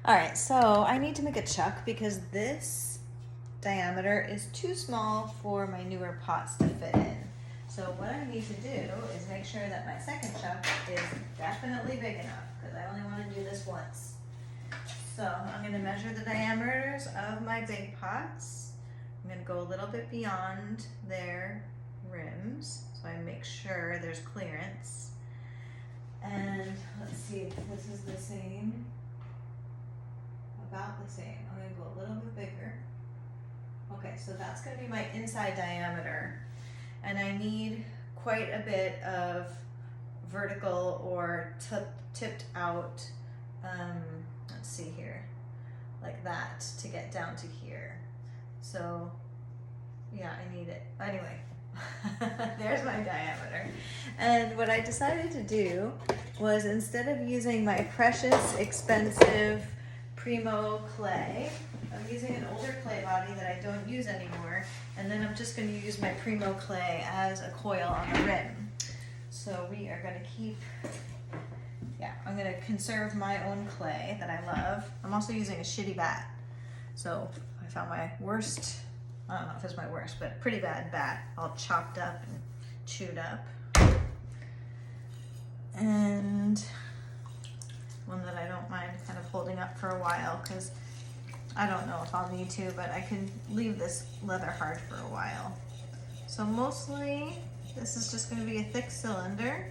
All right, so I need to make a chuck because this diameter is too small for my newer pots to fit in. So what I need to do is make sure that my second chuck is definitely big enough because I only want to do this once. So I'm going to measure the diameters of my big pots. I'm going to go a little bit beyond their rims so I make sure there's clearance. And let's see if this is the same. About the same. I'm going to go a little bit bigger. Okay, so that's going to be my inside diameter. And I need quite a bit of vertical or tipped out, let's see here, like that to get down to here. So yeah, I need it. Anyway, there's my diameter. And what I decided to do was, instead of using my precious, expensive Primo clay, I'm using an older clay body that I don't use anymore, and then I'm just going to use my Primo clay as a coil on the rim. So we are going to keep, I'm going to conserve my own clay that I love. I'm also using a shitty bat. So I found my worst, I don't know if it's my worst, but pretty bad bat, all chopped up and chewed up. And one that I don't mind kind of holding up for a while because I don't know if I'll need to, but I can leave this leather hard for a while. So mostly this is just going to be a thick cylinder.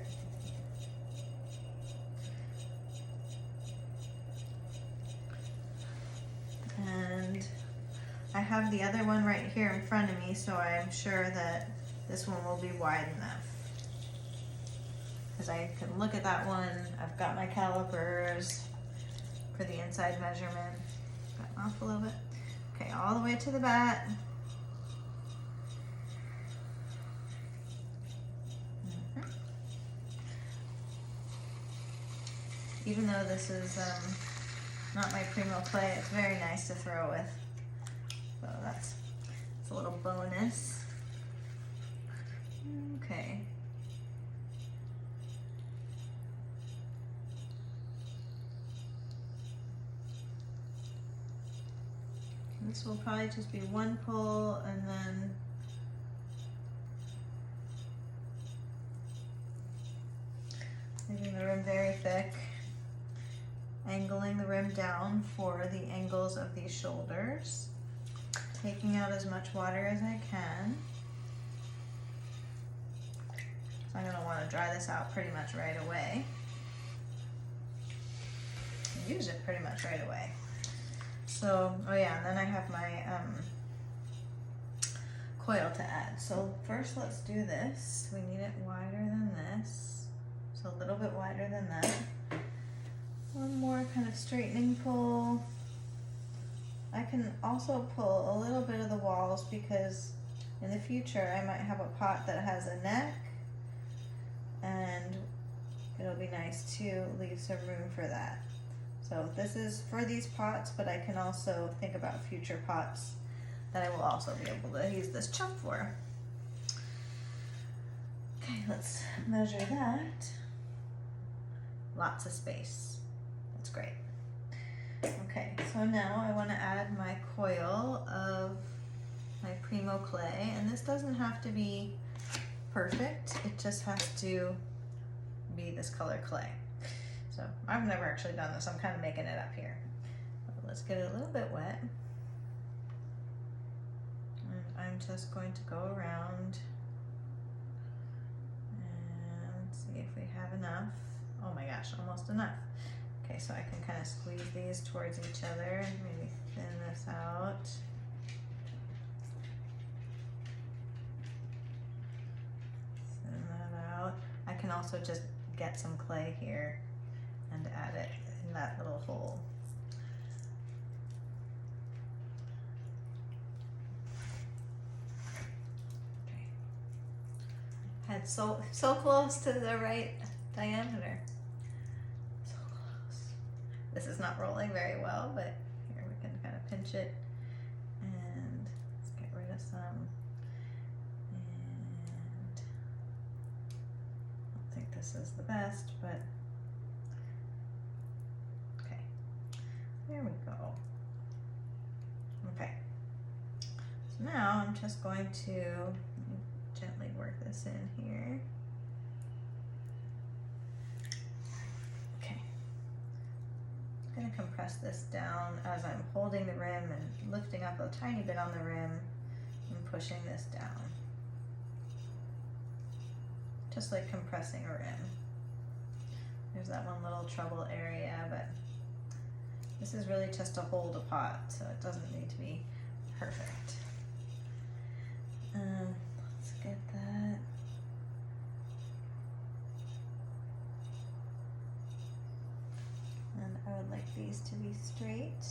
And I have the other one right here in front of me, so I'm sure that this one will be wide enough. Because I can look at that one. I've got my calipers for the inside measurement. Got off a little bit. Okay, all the way to the bat. Even though this is not my Primo clay, it's very nice to throw with. So that's a little bonus. Okay. This will probably just be one pull, and then making the rim very thick, angling the rim down for the angles of these shoulders, taking out as much water as I can. So I'm going to want to dry this out pretty much right away. Use it pretty much right away. So, oh yeah, and then I have my coil to add. So first let's do this. We need it wider than this. So a little bit wider than that. One more kind of straightening pull. I can also pull a little bit of the walls because in the future I might have a pot that has a neck, and it'll be nice to leave some room for that. So this is for these pots, but I can also think about future pots that I will also be able to use this chuck for. Okay, let's measure that. Lots of space. That's great. Okay, so now I want to add my coil of my Primo clay, and this doesn't have to be perfect. It just has to be this color clay. So I've never actually done this. I'm kind of making it up here. Let's get it a little bit wet. And I'm just going to go around and see if we have enough. Oh my gosh, almost enough. Okay, so I can kind of squeeze these towards each other and maybe thin this out. Thin that out. I can also just get some clay here and add it in that little hole. Okay. Had so close to the right diameter. So close. This is not rolling very well, but here we can kind of pinch it and let's get rid of some. And I don't think this is the best, but There we go. Okay. So now I'm just going to gently work this in here. Okay. I'm going to compress this down as I'm holding the rim and lifting up a tiny bit on the rim and pushing this down. Just like compressing a rim. There's that one little trouble area, but this is really just to hold a pot, so it doesn't need to be perfect. Let's get that. And I would like these to be straight.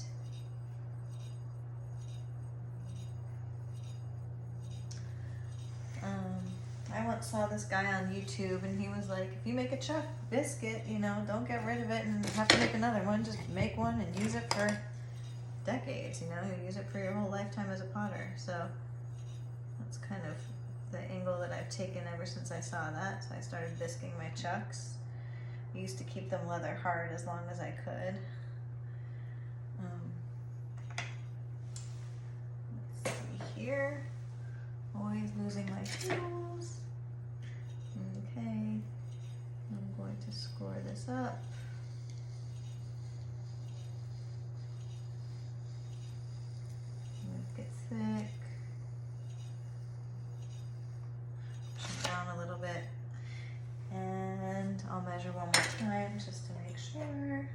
I once saw this guy on YouTube and he was like, if you make a chuck biscuit, you know, don't get rid of it and have to make another one, just make one and use it for decades, you know, you use it for your whole lifetime as a potter. So that's kind of the angle that I've taken ever since I saw that. So I started bisquing my chucks. I used to keep them leather hard as long as I could. Let's see here. Always losing my tools. Okay, I'm going to score this up. Make it thick. Push it down a little bit. And I'll measure one more time just to make sure.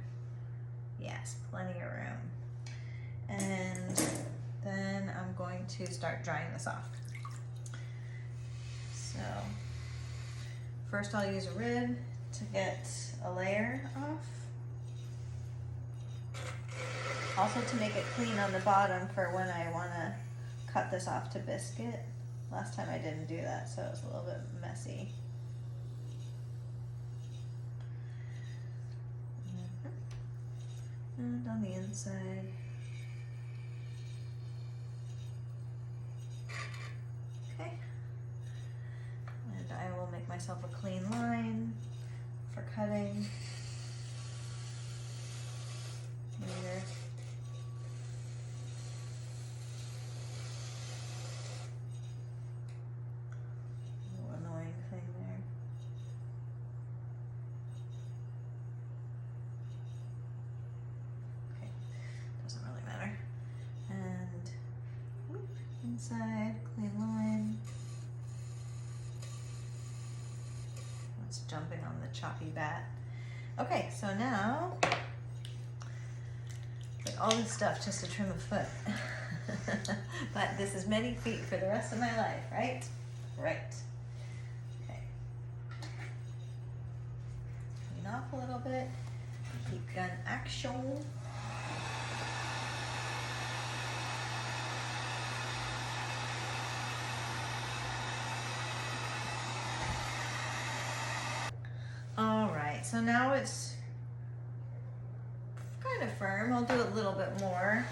Yes, plenty of room. And then I'm going to start drying this off. So first I'll use a rib to get a layer off. Also to make it clean on the bottom for when I want to cut this off to biscuit. Last time I didn't do that, so it was a little bit messy. And on the inside. Okay. And I will make myself a clean line for cutting later. Little annoying thing there. Okay, doesn't really matter. And whoop, inside, clean line. Jumping on the choppy bat. Okay, so now, like all this stuff just to trim a foot. But this is many feet for the rest of my life, right? Right. Okay. Clean off a little bit. Heat gun action. Alright, so now it's kind of firm. I'll do a little bit more.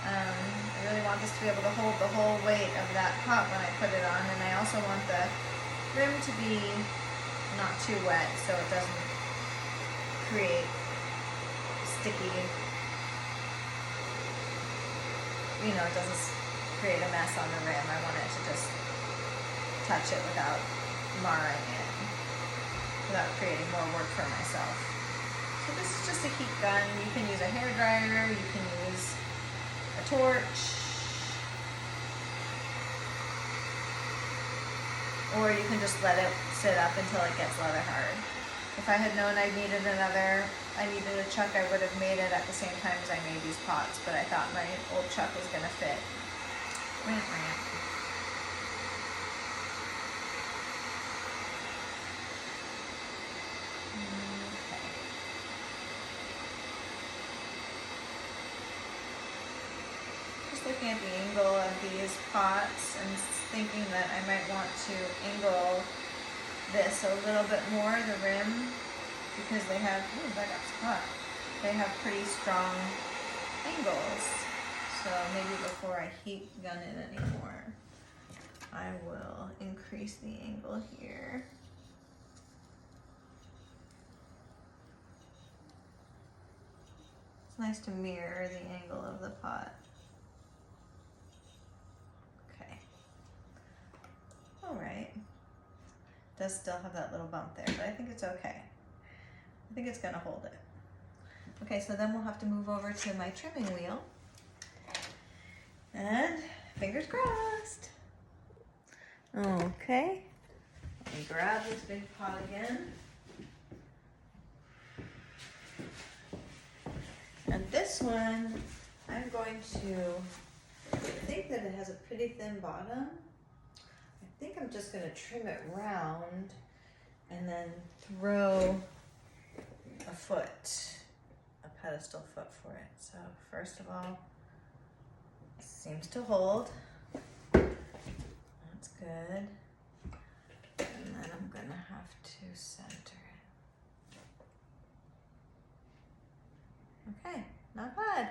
I really want this to be able to hold the whole weight of that pot when I put it on, and I also want the rim to be not too wet so it doesn't create sticky, you know, it doesn't create a mess on the rim. I want it to just touch it without marring it, without creating more work for myself. So this is just a heat gun. You can use a hair dryer, you can use a torch, or you can just let it sit up until it gets leather hard. If I had known I needed a chuck, I would have made it at the same time as I made these pots, but I thought my old chuck was gonna fit. Rant, rant. Looking at the angle of these pots and thinking that I might want to angle this a little bit more, the rim, because they have, ooh, that got hot. They have pretty strong angles. So maybe before I heat gun it anymore, I will increase the angle here. nice to mirror the angle of the pot. Okay. All right. Does still have that little bump there, but I think it's okay. I think it's gonna hold it. Okay, so then we'll have to move over to my trimming wheel. And fingers crossed. Okay. Let me grab this big pot again. And this one, I'm going to, I think that it has a pretty thin bottom. I think I'm just gonna trim it round and then throw a foot, a pedestal foot for it. So first of all, it seems to hold. That's good. And then I'm gonna have to center it. Okay, not bad.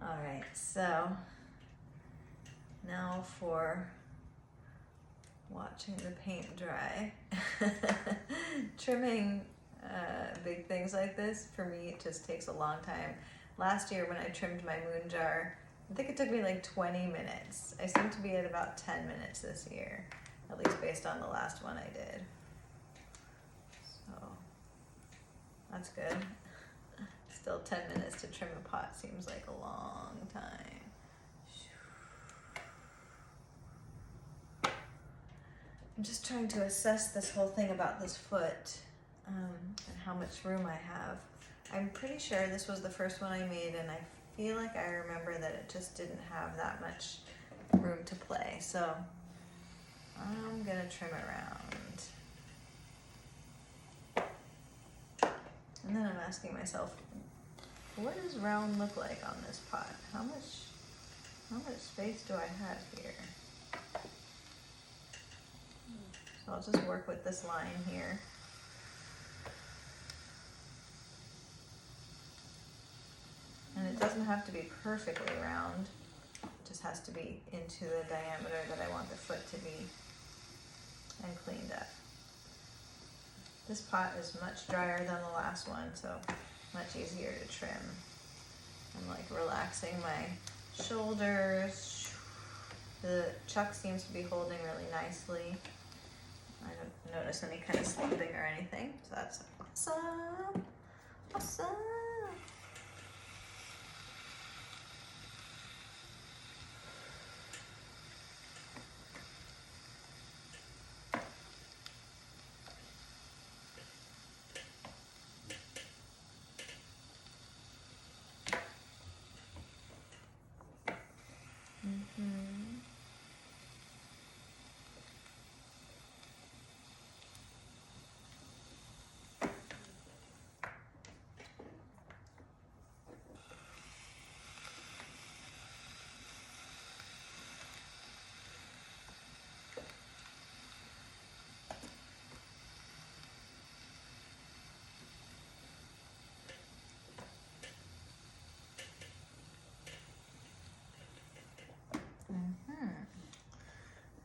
All right, so now for watching the paint dry. Trimming big things like this, for me, it just takes a long time. Last year when I trimmed my moon jar, I think it took me like 20 minutes. I seem to be at about 10 minutes this year, at least based on the last one I did. So that's good. Still 10 minutes to trim a pot seems like a long time. I'm just trying to assess this whole thing about this foot and how much room I have. I'm pretty sure this was the first one I made, and I feel like I remember that it just didn't have that much room to play. So I'm gonna trim it round. And then I'm asking myself, what does round look like on this pot? How much space do I have here? So I'll just work with this line here. And it doesn't have to be perfectly round. It just has to be into the diameter that I want the foot to be and cleaned up. This pot is much drier than the last one, so much easier to trim. I'm like relaxing my shoulders. The chuck seems to be holding really nicely. I don't notice any kind of slumping or anything, so that's awesome. Awesome.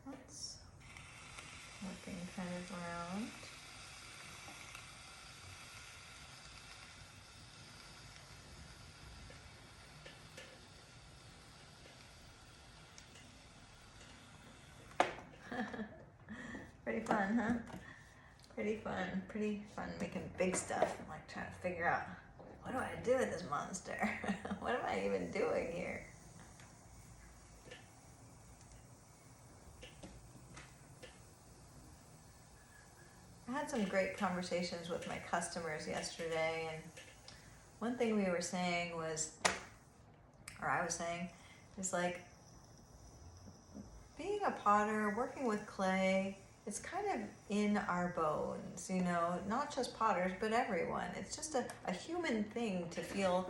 That's looking kind of round. Pretty fun, huh? Pretty fun making big stuff. I'm like trying to figure out, what do I do with this monster? What am I even doing here? I had some great conversations with my customers yesterday, and one thing we were saying was, or I was saying, is like, being a potter, working with clay, it's kind of in our bones, you know, not just potters, but everyone. It's just a human thing to feel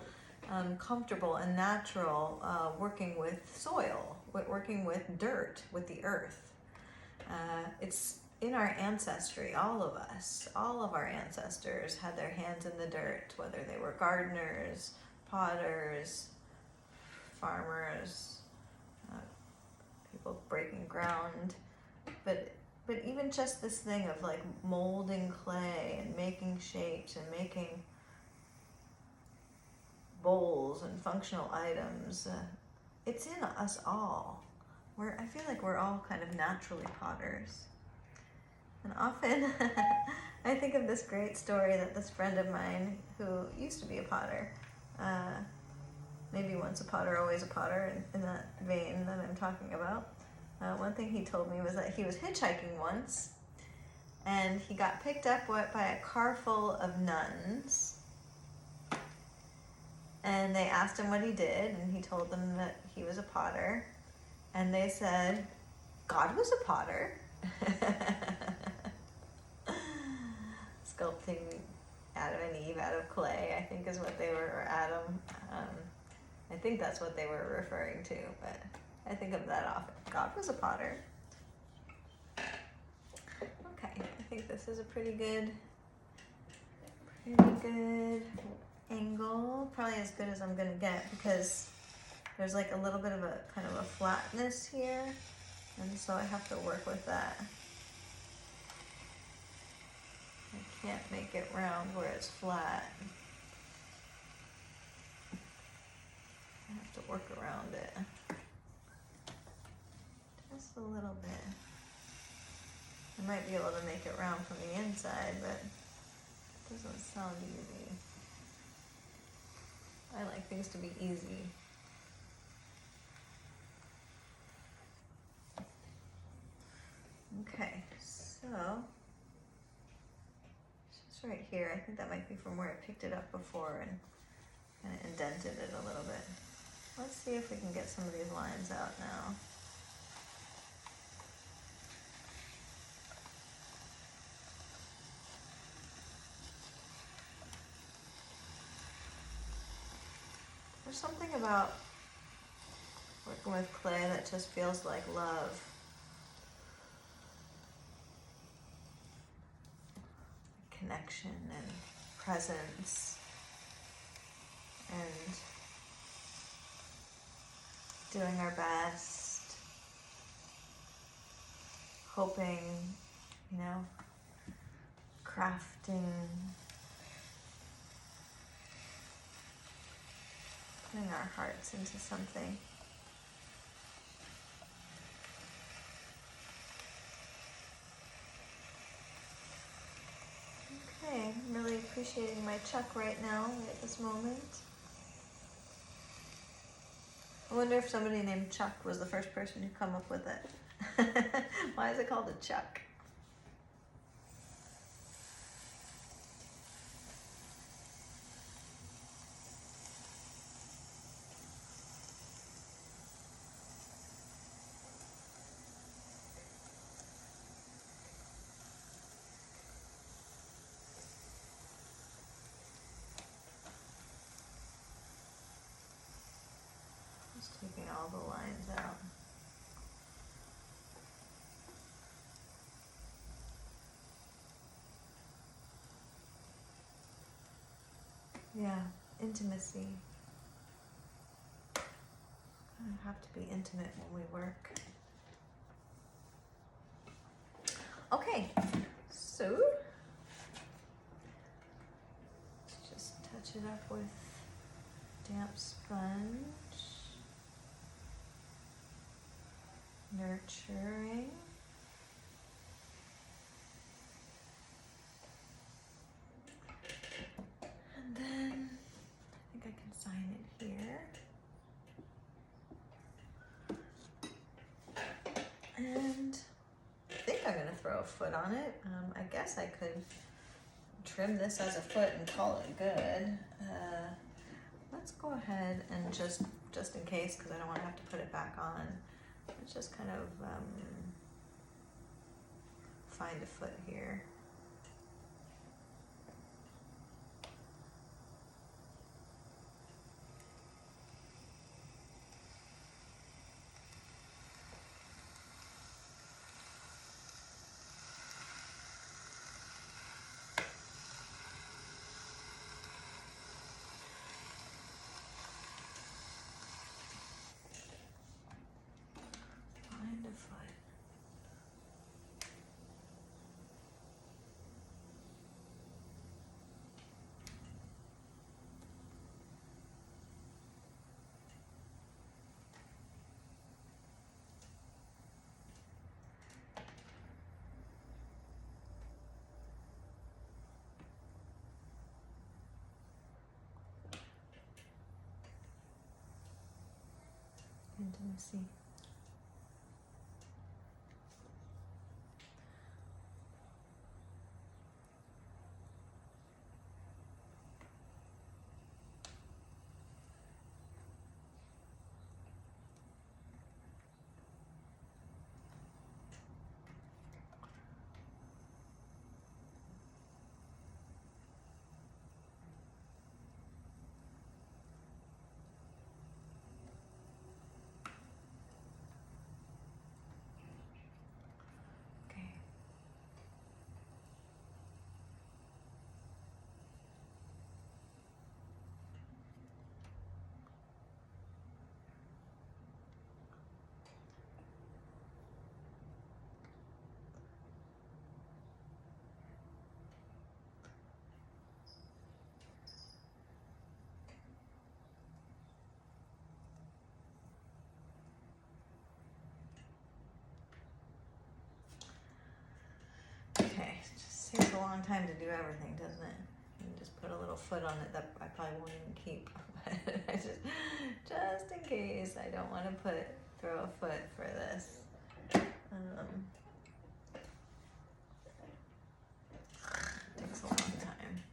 comfortable and natural working with soil, working with dirt, with the earth. It's in our ancestry, all of us, all of our ancestors had their hands in the dirt, whether they were gardeners, potters, farmers, people breaking ground, but even just this thing of like molding clay and making shapes and making tools and functional items. It's in us all. I feel like we're all kind of naturally potters. And often I think of this great story that this friend of mine who used to be a potter, maybe once a potter, always a potter, in that vein that I'm talking about. One thing he told me was that he was hitchhiking once, and he got picked up by a car full of nuns. And they asked him what he did, and he told them that he was a potter. And they said, God was a potter. Sculpting Adam and Eve out of clay, I think is what they were, or Adam. I think that's what they were referring to, but I think of that often. God was a potter. Okay, I think this is a pretty good angle. Probably as good as I'm gonna get, because there's like a little bit of a kind of a flatness here, and so I have to work with that. I can't make it round where it's flat. I have to work around it. Just a little bit. I might be able to make it round from the inside, but it doesn't sound easy. I like things to be easy. Okay, so just right here, I think that might be from where I picked it up before and kind of indented it a little bit. Let's see if we can get some of these lines out now. There's something about working with clay that just feels like love. Connection and presence and doing our best, hoping, crafting, putting our hearts into something. Okay, I'm really appreciating my chuck right now, at this moment. I wonder if somebody named Chuck was the first person who come up with it. Why is it called a chuck? Just taking all the lines out. Yeah, intimacy. I have to be intimate when we work. Okay, so let's just touch it up with damp sponge. Nurturing. And then I think I can sign it here. And I think I'm gonna throw a foot on it. I guess I could trim this as a foot and call it good. Let's go ahead and just in case, because I don't want to have to put it back on, let's just kind of find a foot here. Find a foot. intimacy. Okay. Okay, it just takes a long time to do everything, doesn't it? You just put a little foot on it that I probably won't even keep. I just in case, I don't want to throw a foot for this. Takes a long time.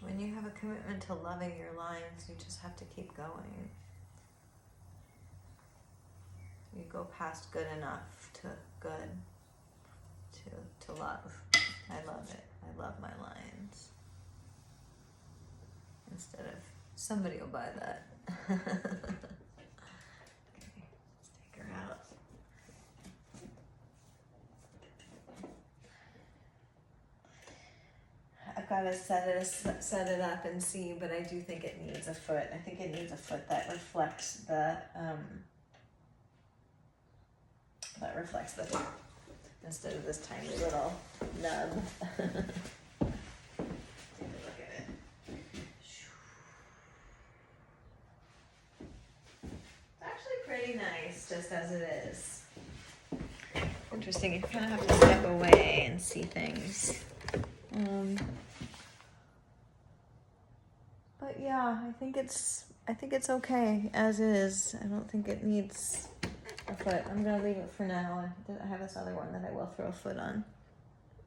When you have a commitment to loving your lines, you just have to keep going. You go past good enough to good to love. I love it. I love my lines. Instead of somebody will buy that. Okay, let's take her out. I've got to set it up and see, but I do think it needs a foot. I think it needs a foot that reflects the top instead of this tiny little nub. Take a look at it. It's actually pretty nice just as it is. Interesting, you kind of have to step away and see things. But yeah, I think it's okay as is. I don't think it needs a foot. I'm gonna leave it for now. I have this other one that I will throw a foot on.